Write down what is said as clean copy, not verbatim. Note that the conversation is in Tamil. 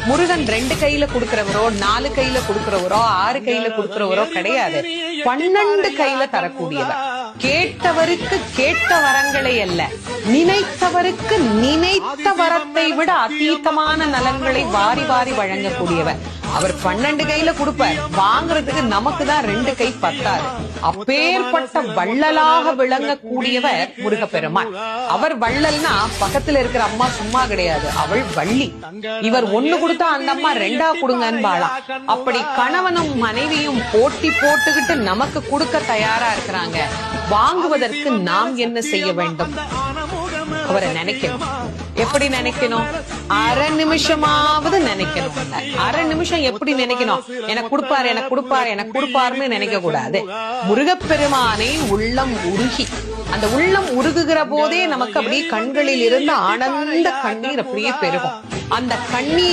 முருகன் 2 கையில கொடுக்கிறவரோ 4 கையில கொடுக்கிறவரோ 6 கையில கொடுக்கிறவரோ கிடையாது. 12 கையில தரக்கூடியவர். கேட்டவருக்கு கேட்ட வரங்களை அல்ல, நினைத்தவருக்கு நினைத்த வரத்தை விட அதீதமான நலன்களை வாரி வாரி வழங்கக்கூடியவர். அவர் 12 கையில கொடுப்பார், வாங்குறதுக்கு நமக்கு தான் 2 கை பத்தாது. அப்பேற்பட்ட வள்ளலாக விளங்கக்கூடியவர் முருகப்பெருமான். அவர் வள்ளல்னா பக்கத்துல இருக்கிற அம்மா சும்மா கிடையாது, அவள் வள்ளி. இவர் 1 கொடுத்தா அந்த அம்மா 2 கொடுங்கன்னு வாழலாம். அப்படி கணவனும் மனைவியும் போட்டி போட்டுக்கிட்டு நமக்கு கொடுக்க தயாரா இருக்கிறாங்க. வாங்குவதற்கு நாம் என்ன செய்ய வேண்டும்? அவரை நினைக்கணும். எப்படி நினைக்கணும்? அரை நிமிஷமாவது நினைக்கணும். அரை நிமிஷம் எப்படி நினைக்கணும்? எனக்கு கொடுப்பாரு, எனக்கு கொடுப்பாரு, எனக்கு கொடுப்பாருன்னு நினைக்க கூடாது. முருகப்பெருமானை உள்ளம் உருகி, அந்த உள்ளம் உருகுகிற போதே நமக்கு அப்படியே கண்களில் இருந்து ஆனந்த கண்ணீர் அப்படியே பெருகும். அந்த கண்ணீர்